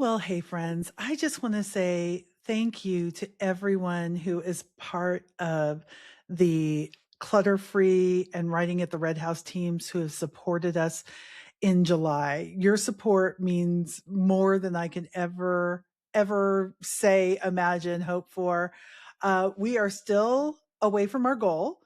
Well, hey, friends, I just want to say thank you to everyone who is part of the Clutter Free and Writing at the Red House teams who have supported us in July. Your support means more than I can ever say, imagine, hope for. We are still away from our goal.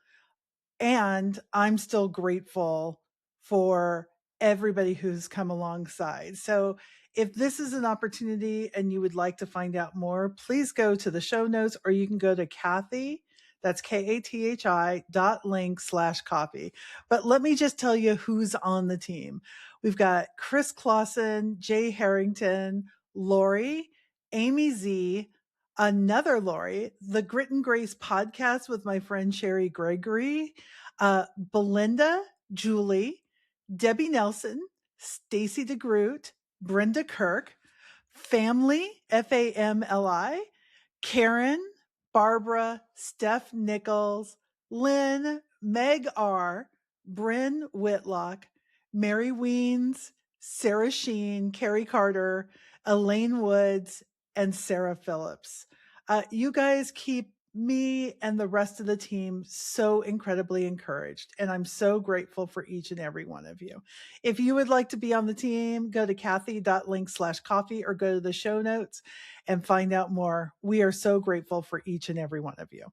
And I'm still grateful for everybody who's come alongside. So if this is an opportunity and you would like to find out more, please go to the show notes or you can go to Kathi. That's KATHI.link/coffee. But let me just tell you who's on the team. We've got Chris Clausen, Jay Harrington, Lori, Amy Z, another Lori, the Grit and Grace podcast with my friend Cheri Gregory, Belinda, Julie, Debbie Nelson, Stacy DeGroot, Brenda Kirk, Family, Famli, Karen, Barbara, Steph Nichols, Lynn, Meg R., Bryn Whitlock, Mary Weens, Sarah Sheen, Carrie Carter, Elaine Woods, and Sarah Phillips. You guys keep me and the rest of the team so incredibly encouraged, and I'm so grateful for each and every one of you. If you would like to be on the team, go to Kathi.link/coffee or go to the show notes and find out more. We are so grateful for each and every one of you.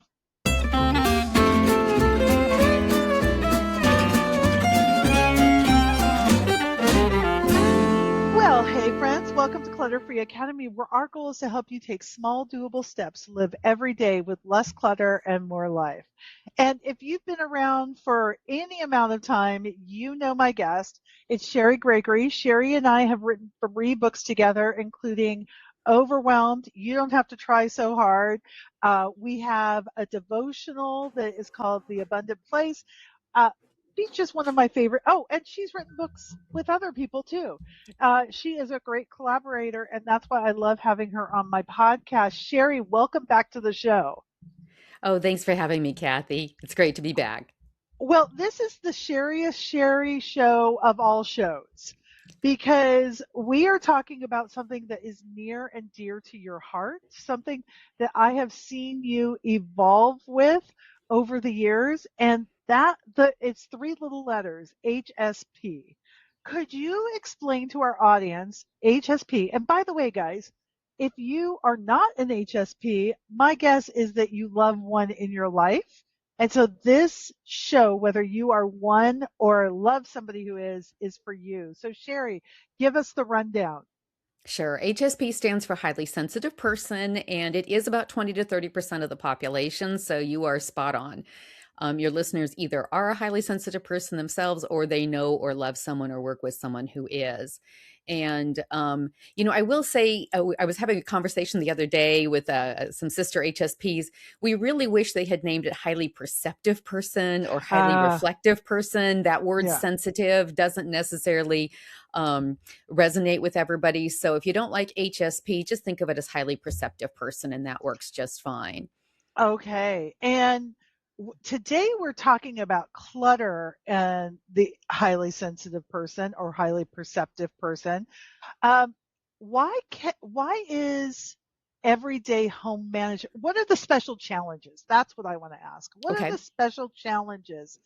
Well, hey friends, welcome to Clutter Free Academy, where our goal is to help you take small, doable steps to live every day with less clutter and more life. And if you've been around for any amount of time, you know my guest. It's Cheri Gregory. Cheri and I have written 3 books together, including Overwhelmed, You Don't Have to Try So Hard. We have a devotional that is called The Abundant Place. She's just one of my favorite. Oh, and she's written books with other people too. She is a great collaborator, and that's why I love having her on my podcast. Cheri, welcome back to the show. Oh, thanks for having me, Kathi. It's great to be back. Well, this is the Cheriest Cheri show of all shows because we are talking about something that is near and dear to your heart, something that I have seen you evolve with over the years, and it's 3 little letters, HSP. Could you explain to our audience HSP? And by the way, guys, if you are not an HSP, my guess is that you love one in your life. And so this show, whether you are one or love somebody who is for you. So Cheri, give us the rundown. Sure. HSP stands for highly sensitive person, and it is about 20 to 30% of the population. So you are spot on. Your listeners either are a highly sensitive person themselves, or they know or love someone or work with someone who is. And, I will say, I was having a conversation the other day with some sister HSPs. We really wish they had named it highly perceptive person or highly reflective person. That word sensitive doesn't necessarily resonate with everybody. So if you don't like HSP, just think of it as highly perceptive person, and that works just fine. Okay. And today we're talking about clutter and the highly sensitive person or highly perceptive person. Why is everyday home management? What are the special challenges? That's what I want to ask. What are Okay. the special challenges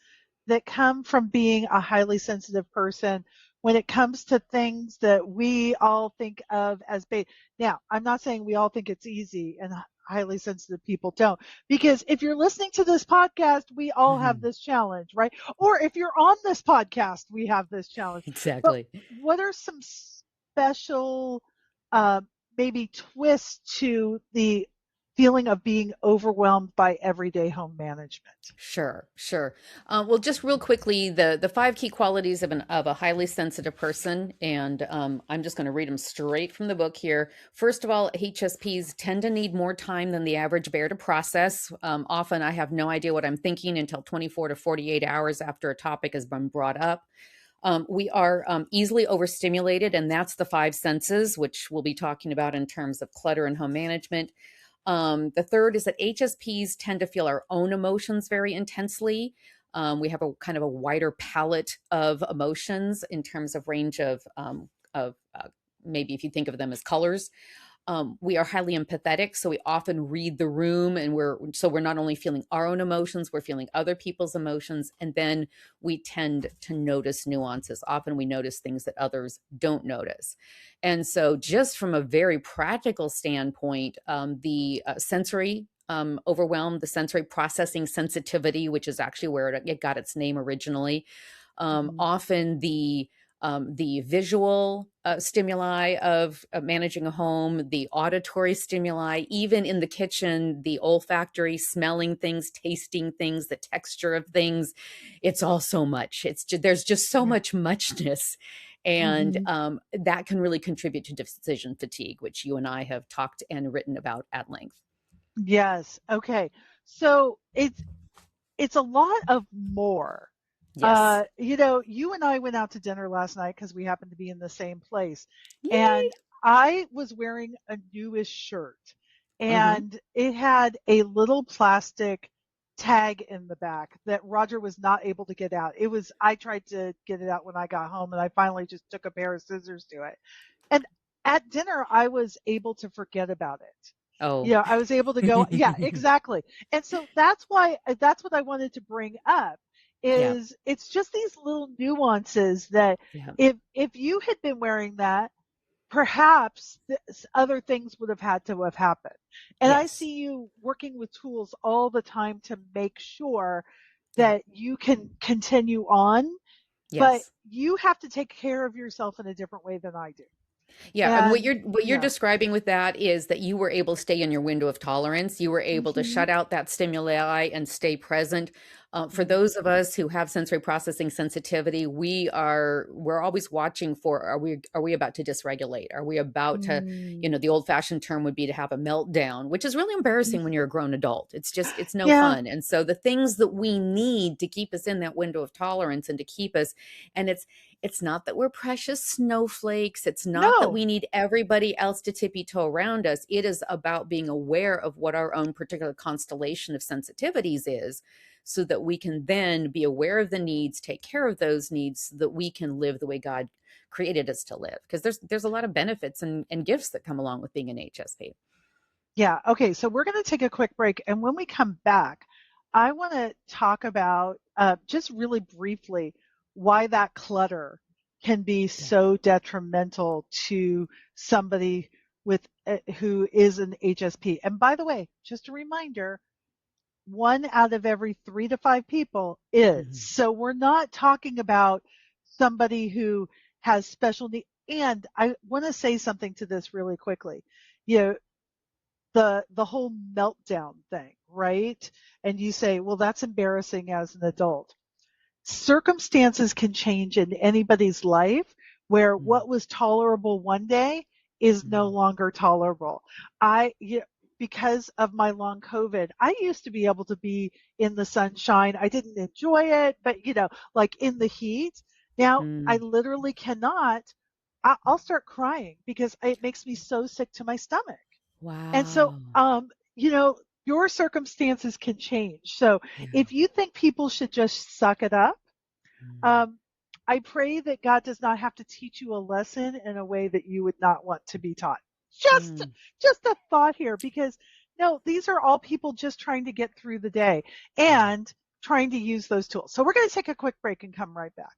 that come from being a highly sensitive person when it comes to things that we all think of as big? Now, I'm not saying we all think it's easy and highly sensitive people don't, because if you're listening to this podcast, we all have this challenge, right? Or if you're on this podcast, we have this challenge. Exactly. But what are some special maybe twists to the feeling of being overwhelmed by everyday home management? Sure. Well, just real quickly, the 5 key qualities of a highly sensitive person, and I'm just going to read them straight from the book here. First of all, HSPs tend to need more time than the average bear to process. Often, I have no idea what I'm thinking until 24 to 48 hours after a topic has been brought up. We are easily overstimulated, and that's the 5 senses, which we'll be talking about in terms of clutter and home management. The third is that HSPs tend to feel our own emotions very intensely. We have a kind of a wider palette of emotions in terms of range of maybe if you think of them as colors. We are highly empathetic, so we often read the room, and we're not only feeling our own emotions, we're feeling other people's emotions, and then we tend to notice nuances. Often we notice things that others don't notice. And so just from a very practical standpoint, the sensory overwhelm, the sensory processing sensitivity, which is actually where it got its name originally. Mhm. Often the visual stimuli of managing a home, the auditory stimuli, even in the kitchen, the olfactory, smelling things, tasting things, the texture of things. It's all so much. There's just so Yeah. much muchness. And Mhm. that can really contribute to decision fatigue, which you and I have talked and written about at length. Yes. Okay. So it's a lot of more. Yes. You and I went out to dinner last night because we happened to be in the same place. Yay. And I was wearing a newish shirt Mm-hmm. and it had a little plastic tag in the back that Roger was not able to get out. I tried to get it out when I got home and I finally just took a pair of scissors to it. And at dinner, I was able to forget about it. Oh. I was able to go, yeah, exactly. And so that's what I wanted to bring up Yeah. is it's just these little nuances that Yeah. if you had been wearing that, perhaps other things would have had to have happened. And I Yes. see you working with tools all the time to make sure Yeah. that you can continue on, but Yes. you have to take care of yourself in a different way than I do. Yeah, and And what you're yeah. describing with that is that you were able to stay in your window of tolerance. You were able to Hmm. shut out that stimuli and stay present. For Hmm. those of us who have sensory processing sensitivity, we're always watching for, are we about to dysregulate? Are we about to, Mm. the old fashioned term would be to have a meltdown, which is really embarrassing when Mhm. you're a grown adult. It's no Yeah. fun. And so the things that we need to keep us in that window of tolerance and to keep us, and it's not that we're precious snowflakes. It's not that No. we need everybody else to tippy toe around us. It is about being aware of what our own particular constellation of sensitivities is so that we can then be aware of the needs, take care of those needs so that we can live the way God created us to live. Because there's a lot of benefits and gifts that come along with being an HSP. Yeah. Okay. So we're going to take a quick break. And when we come back, I want to talk about just really briefly why that clutter can be Yeah. so detrimental to somebody with who is an HSP. And by the way, just a reminder, 1 out of every 3 to 5 people is. Mhm. So we're not talking about somebody who has special needs. And I want to say something to this really quickly. You know, the whole meltdown thing, right? And you say, well, that's embarrassing as an adult. Circumstances can change in anybody's life where Mhm. what was tolerable one day is no Mhm. longer tolerable. I, because of my long COVID, I used to be able to be in the sunshine. I didn't enjoy it, but like in the heat. Now I Mm. literally cannot. I'll start crying because it makes me so sick to my stomach. And so, Wow. your circumstances can change. So Yeah. if you think people should just suck it up, Mm. um, I pray that God does not have to teach you a lesson in a way that you would not want to be taught. Just, Mm. just a thought here, because no, these are all people just trying to get through the day Yeah. and trying to use those tools. So we're going to take a quick break and come right back.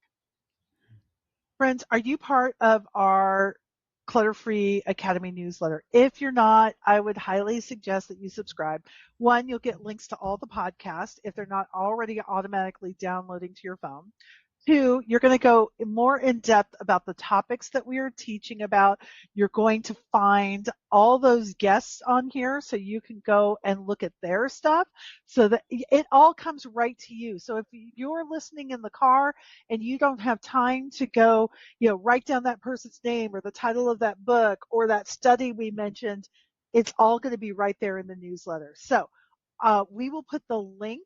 Friends, are you part of our Clutter Free Academy newsletter? If you're not, I would highly suggest that you subscribe. One, you'll get links to all the podcasts if they're not already automatically downloading to your phone. Two, you're going to go more in depth about the topics that we are teaching about. You're going to find all those guests on here so you can go and look at their stuff so that it all comes right to you. So if you're listening in the car and you don't have time to go, write down that person's name or the title of that book or that study we mentioned, it's all going to be right there in the newsletter. So we will put the link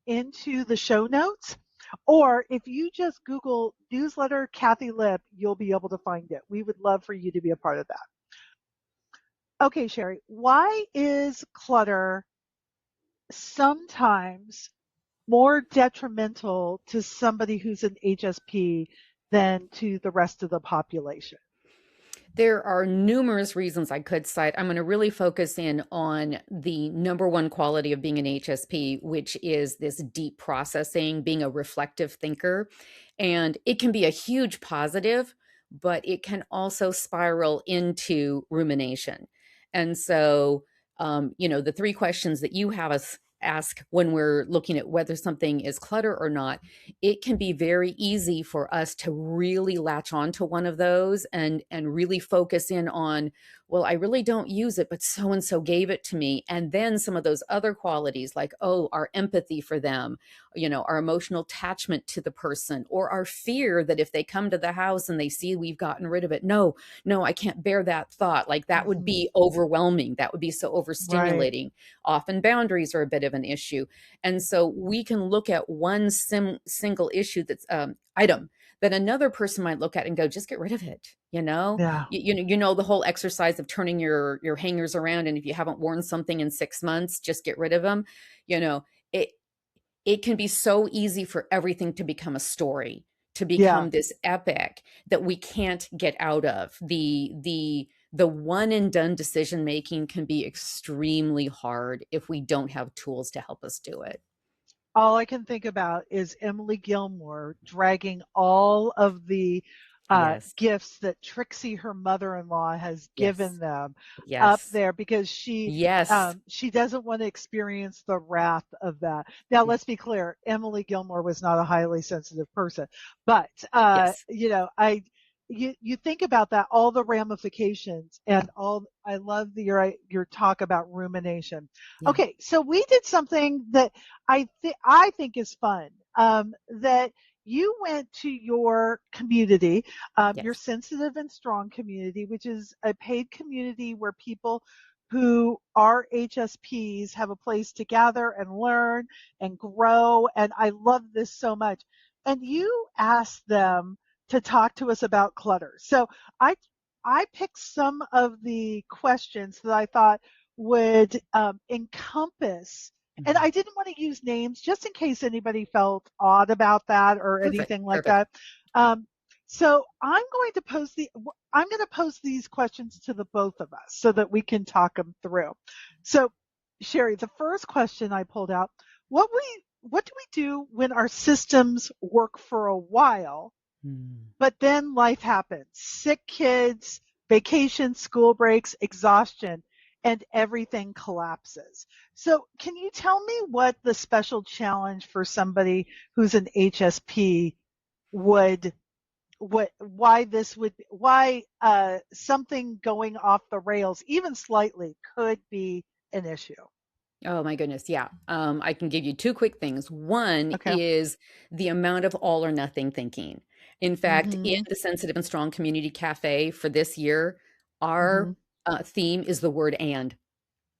into the show notes. Or if you just Google newsletter Kathi Lip, you'll be able to find it. We would love for you to be a part of that. Okay, Cheri, why is clutter sometimes more detrimental to somebody who's an HSP than to the rest of the population? There are numerous reasons I could cite. I'm going to really focus in on the number one quality of being an HSP, which is this deep processing, being a reflective thinker. And it can be a huge positive, but it can also spiral into rumination. And so, the three questions that you have us ask when we're looking at whether something is clutter or not, it can be very easy for us to really latch on to one of those and really focus in on, well, I really don't use it, but so and so gave it to me. And then some of those other qualities like, oh, our empathy for them, our emotional attachment to the person, or our fear that if they come to the house and they see we've gotten rid of it, no, no, I can't bear that thought. Like that would Hmm. be overwhelming. That would be so Right. overstimulating. Often boundaries are a bit of an issue. And so we can look at one single issue that's item that another person might look at and go, just get rid of it. Yeah. The whole exercise of turning your hangers around, and if you haven't worn something in 6 months, just get rid of them. It it can be so easy for everything to become a story, to Yeah. become this epic that we can't get out of. The one and done decision making can be extremely hard if we don't have tools to help us do it. All I can think about is Emily Gilmore dragging all of the Yes. gifts that Trixie, her mother-in-law, has given Yes. them up Yes. there because she Yes. she doesn't want to experience the wrath of that. Now, let's be clear: Emily Gilmore was not a highly sensitive person, but Yes. you think about that, all the ramifications, and all. I love your talk about rumination. Yeah. Okay, so we did something that I think is fun. That you went to your community, your Yes. sensitive and strong community, which is a paid community where people who are HSPs have a place to gather and learn and grow. And I love this so much. And you asked them to talk to us about clutter. So I I picked some of the questions that I thought would encompass, and Mhm. I didn't want to use names just in case anybody felt odd about that or Perfect. anything like Perfect. that. Um, so I'm going to pose these questions to the both of us so that we can talk them through. So, Cheri, the first question I pulled out: what do we do when our systems work for a while, Mm. but then life happens? Sick kids, vacation, school breaks, exhaustion, and everything collapses. So, can you tell me what the special challenge for somebody who's an HSP would, why something going off the rails, even slightly, could be an issue? Oh my goodness. Yeah. I can give you two quick things. One Okay. is the amount of all or nothing thinking. In fact, in Mm-hmm. the Sensitive and Strong Community Cafe for this year, our Mm-hmm. theme is the word and.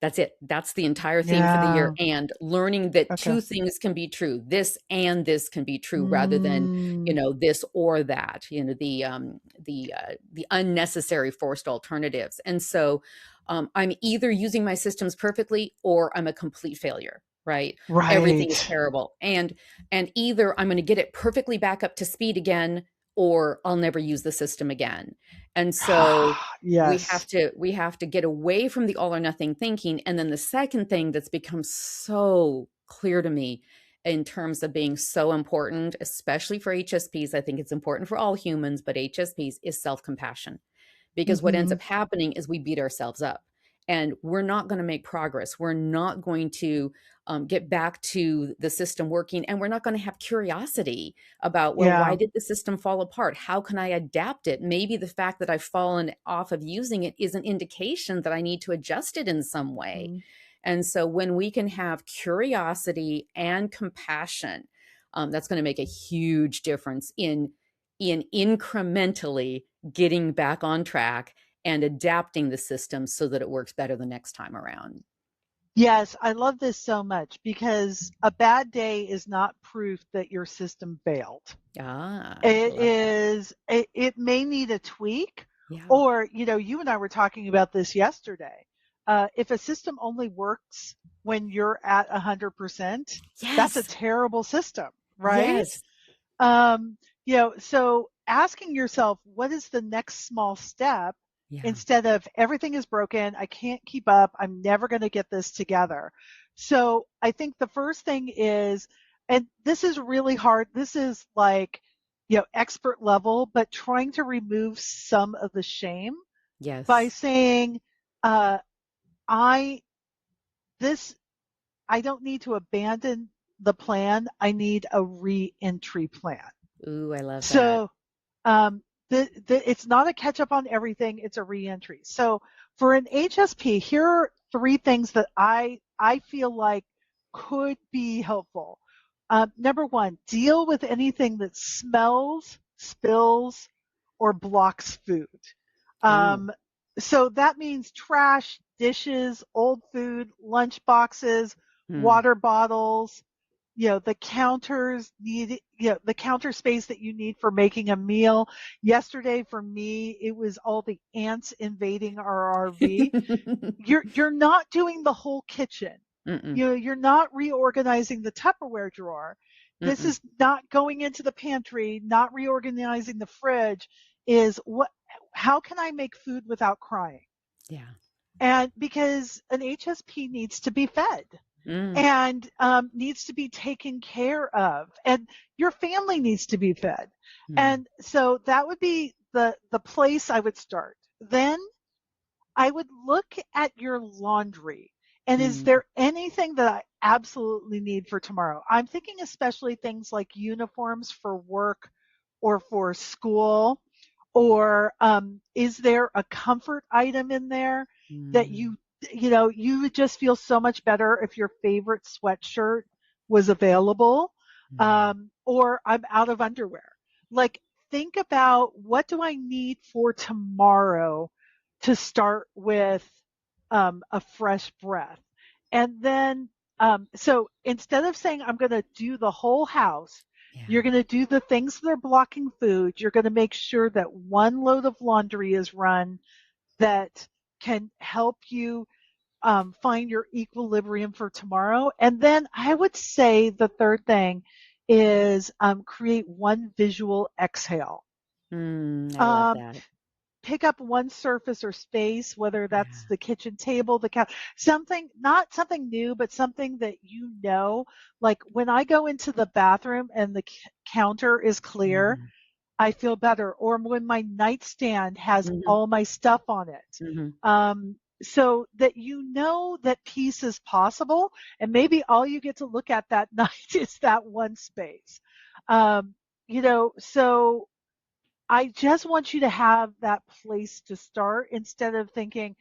That's it. That's the entire theme for the year. Yeah. And learning that Okay. two things can be true. This and this can be true rather than, Mm, this or that, the unnecessary forced alternatives. And so I'm either using my systems perfectly or I'm a complete failure, right? Everything is right. terrible. And either I'm going to get it perfectly back up to speed again or I'll never use the system again. And so Yes. we have to get away from the all or nothing thinking. And then the second thing that's become so clear to me in terms of being so important, especially for HSPs, I think it's important for all humans, but HSPs, is self-compassion. Because what ends Mm-hmm. up happening is we beat ourselves up and we're not going to make progress. We're not going to get back to the system working, and we're not going to have curiosity about, well, why Yeah. did the system fall apart? How can I adapt it? Maybe the fact that I've fallen off of using it is an indication that I need to adjust it in some way. Mm-hmm. And so when we can have curiosity and compassion, that's going to make a huge difference in incrementally getting back on track and adapting the system so that it works better the next time around. Yes, I love this so much because a bad day is not proof that your system failed. Ah, It love that. is, it may need a tweak, Yeah. or, you and I were talking about this yesterday. If a system only works when you're at 100%, that's a Yes. terrible system, right? Yes. So asking yourself, what is the next small step? Yeah. instead of everything is broken, I can't keep up, I'm never going to get this together. So I think the first thing is, and this is really hard, this is like, expert level, but trying to remove some of the shame by Yes. saying, uh, I, this, I don't need to abandon the plan. I need a re-entry plan. Ooh, I love that. So um, it's not a catch up on everything, it's a reentry. So for an HSP, here are three things that I feel like could be helpful. Number one, deal with anything that smells, spills, or blocks food. Ooh. Um, so that means trash, dishes, old food, lunch boxes, Hmm. water bottles, the counters need, the counter space that you need for making a meal. Yesterday for me, it was all the ants invading our RV. You're not doing the whole kitchen. Mm-mm. You're not reorganizing the Tupperware drawer. This Mm-mm. is not going into the pantry, not reorganizing the fridge. Is what, how can I make food without crying? Yeah. And because an HSP needs to be fed Mm. and needs to be taken care of, and your family needs to be fed. Mm. And so that would be the place I would start. Then I would look at your laundry. And is Mm. there anything that I absolutely need for tomorrow? I'm thinking especially things like uniforms for work or for school. Or is there a comfort item in there that Mm. you would just feel so much better if your favorite sweatshirt was available? Mm. Or I'm out of underwear. Like, think about, what do I need for tomorrow to start with a fresh breath. And then, so instead of saying, I'm going to do the whole house, you're Yeah. going to do the things that are blocking food. You're going to make sure that one load of laundry is run that can help you find your equilibrium for tomorrow. And then I would say the third thing is create one visual exhale. Mm. I love Um, that. Pick up one surface or space, whether that's Yeah. the kitchen table, the couch, something, not something new, but something that like when I go into the bathroom and the counter is clear, Mm. I feel better. Or when my nightstand has Mm-hmm. all my stuff on it. Mm-hmm. So that that peace is possible. And maybe all you get to look at that night is that one space. Um, so I just want you to have that place to start instead of thinking,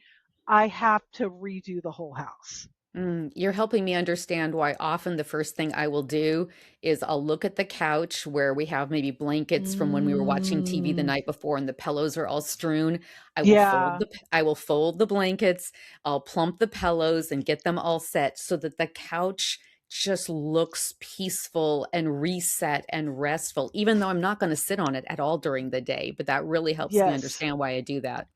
I have to redo the whole house. Mm, you're helping me understand why often the first thing I will do is I'll look at the couch where we have maybe blankets from when we were watching TV the Mm, night before and the pillows are all strewn. yeah. I will fold the blankets, I'll plump the pillows and get them all set so that the couch just looks peaceful and reset and restful, even though I'm not going to sit on it at all during the day. But that really helps me Yes. understand why I do that.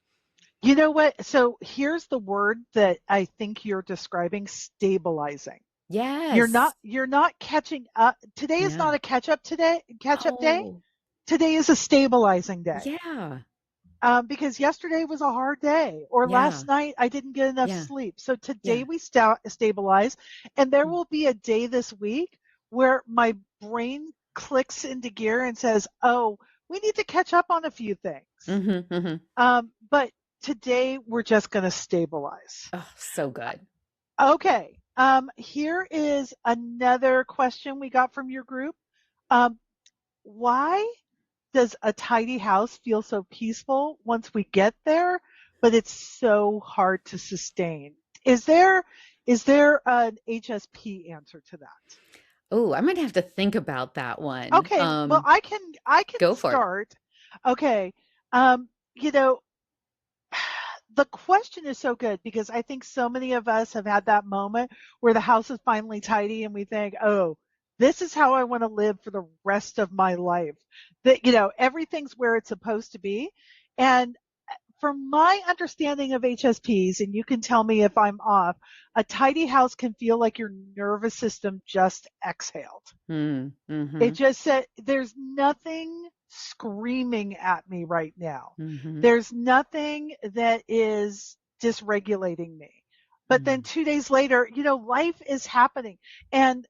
You know what? So here's the word that I think you're describing: stabilizing. Yes. You're not catching up. Today is Yeah. not a catch up day. Oh, Today is a stabilizing day. yeah. Because yesterday was a hard day, or Yeah. last night I didn't get enough Yeah. sleep. So today Yeah. we stabilize, and there Mm. will be a day this week where my brain clicks into gear and says, "Oh, we need to catch up on a few things." Mhm, mhm. But today we're just going to stabilize. Oh, so good. Okay. Here is another question we got from your group. Um, why does a tidy house feel so peaceful once we get there, but it's so hard to sustain? Is there is there an HSP answer to that? Oh, I might have to think about that one. Okay, well I can Go for it. start. Okay. You know, the question is so good because I think so many of us have had that moment where the house is finally tidy and we think, "Oh, this is how I want to live for the rest of my life." That everything's where it's supposed to be. And from my understanding of HSPs, and you can tell me if I'm off, a tidy house can feel like your nervous system just exhaled. Mm, It mhm. just said there's nothing. screaming at me right now. Mhm. There's nothing that is dysregulating me. But then Mm. 2 days later, life is happening. And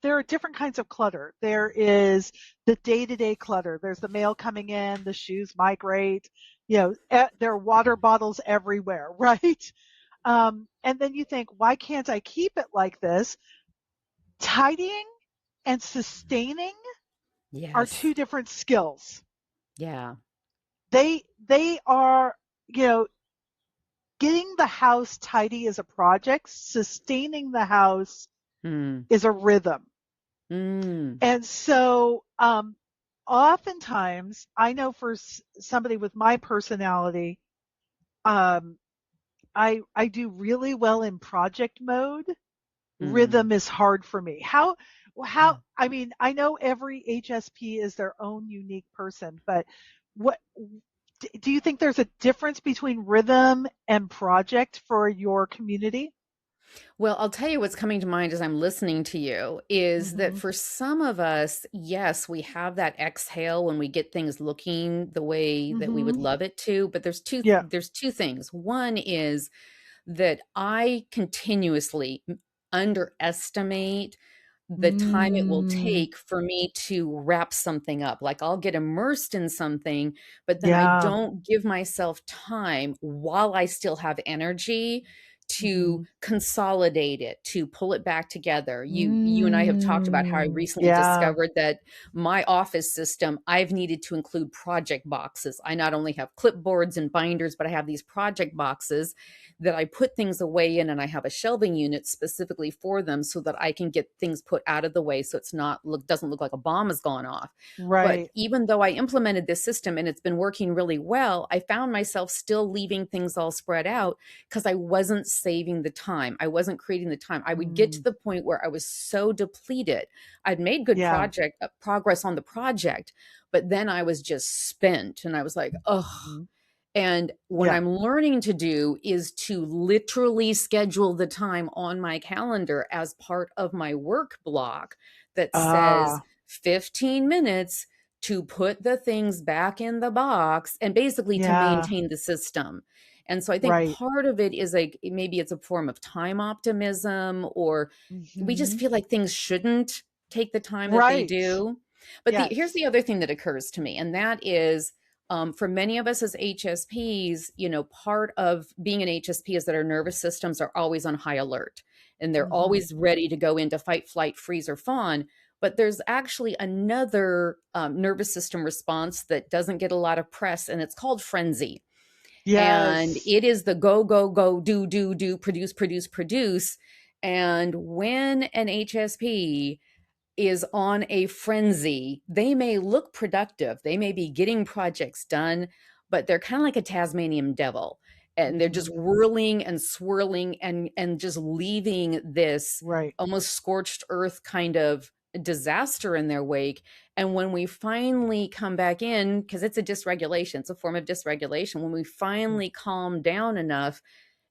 there are different kinds of clutter. There is the day to day clutter. There's the mail coming in, the shoes migrate, there are water bottles everywhere, right? And then you think, why can't I keep it like this? Tidying and sustaining are Yes. two different skills. Yeah. They are, you know, getting the house tidy is a project, sustaining the house Mm. is a rhythm. Mm. And so, oftentimes, I know for somebody with my personality, um, I do really well in project mode. Mm. Rhythm is hard for me. How Yeah. how I mean, I know every HSP is their own unique person, but what do you think there's a difference between rhythm and project for your community? Well, I'll tell you what's coming to mind as I'm listening to you is that Mhm. for some of us, yes, we have that exhale when we get things looking the way that we would Mhm. love it to, but Yeah. there's two things. One is that I continuously underestimate the time it will Mm. take for me to wrap something up. Like I'll get immersed in something, but then I Yeah. don't give myself time while I still have energy to Mhm. consolidate it, to pull it back together. You and I have talked about how I recently Yeah. discovered that my office system, I've needed to include project boxes. I not only have clipboards and binders, but I have these project boxes that I put things away in, and I have a shelving unit specifically for them so that I can get things put out of the way so it's not doesn't look like a bomb has gone off. But Right. even though I implemented this system and it's been working really well, I found myself still leaving things all spread out because I wasn't saving the time. I wasn't creating the time. I would get to Mm. the point where I was so depleted. I'd made good Yeah. project progress on the project, but then I was just spent and I was like, oh, Mhm. and what Yeah. I'm learning to do is to literally schedule the time on my calendar as part of my work block that says Ah. 15 minutes to put the things back in the box and basically to Yeah. maintain the system. And so I think Right. part of it is like maybe it's a form of time optimism, or we just Mhm. feel like things shouldn't take the time that they Right. do. But here's Yes. the other thing that occurs to me, and that is for many of us as HSPs, part of being an HSP is that our nervous systems are always on high alert and they're Mhm. always ready to go into fight, flight, freeze, or fawn. But there's actually another nervous system response that doesn't get a lot of press, and it's called frenzy. And Yes. it is the go, go, go, do, do, do, produce, produce, produce. And when an HSP is on a frenzy, they may look productive. They may be getting projects done, but they're kind of like a Tasmanian devil. And they're just Mhm. whirling and swirling and just leaving this Right. almost scorched earth kind of disaster in their wake. And when we finally come back in, because it's a dysregulation, it's a form of dysregulation, when we Mm. finally calm down enough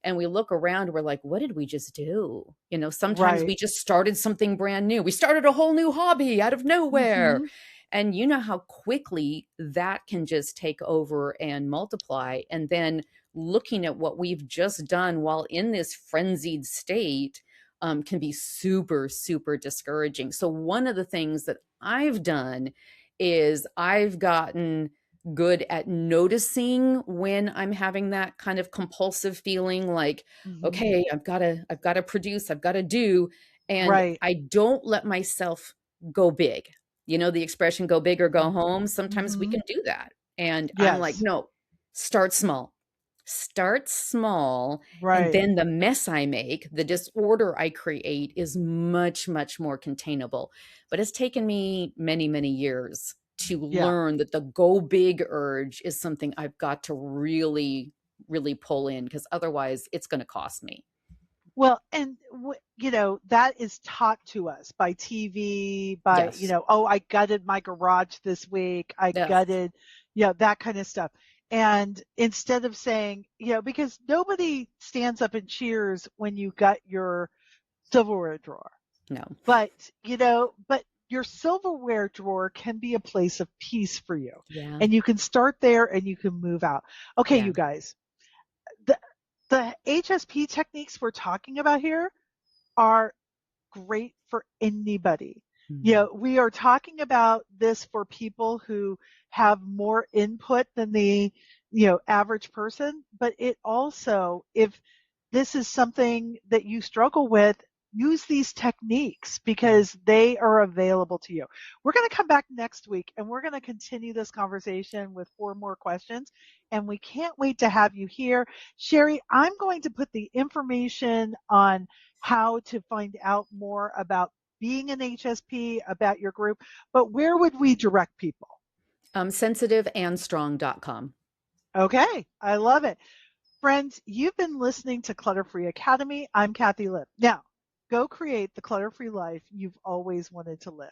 and we look around, we're like, what did we just do? Sometimes Right. we just started something brand new. We started a whole new hobby out of nowhere. Mhm. And you know how quickly that can just take over and multiply. And then looking at what we've just done while in this frenzied state can be super, super discouraging. So, one of the things that I've done is I've gotten good at noticing when I'm having that kind of compulsive feeling like, Mhm. okay, I've got to produce, I've got to do. And Right. I don't let myself go big. The expression go big or go Mhm. home. Sometimes we Mhm. can do that. And I'm like, Yes. no, start small. Start small, and Right. then the mess I make, the disorder I create is much, much more containable. But it's taken me many, many years to Yeah. learn that the go big urge is something I've got to really, really pull in because otherwise it's going to cost me. Well, and that is taught to us by TV, by, Yes. oh, I gutted my garage this week. I Ugh. gutted, that kind of stuff. And instead of saying, because nobody stands up and cheers when you gut your silverware drawer. No. But your silverware drawer can be a place of peace for you. Yeah. And you can start there and you can move out. Okay, Yeah. you guys, the, the HSP techniques we're talking about here are great for anybody. Mm. We are talking about this for people who have more input than the, average person, but it also, if this is something that you struggle with, use these techniques Yeah. because they are available to you. We're going to come back next week and we're going to continue this conversation with 4 more questions. And we can't wait to have you here. Cheri, I'm going to put the information on how to find out more about being an HSP, about your group, but where would we direct people? Sensitiveandstrong.com. Okay, I love it. Friends, you've been listening to Clutter Free Academy. I'm Kathi Lip. Now, go create the clutter free life you've always wanted to live.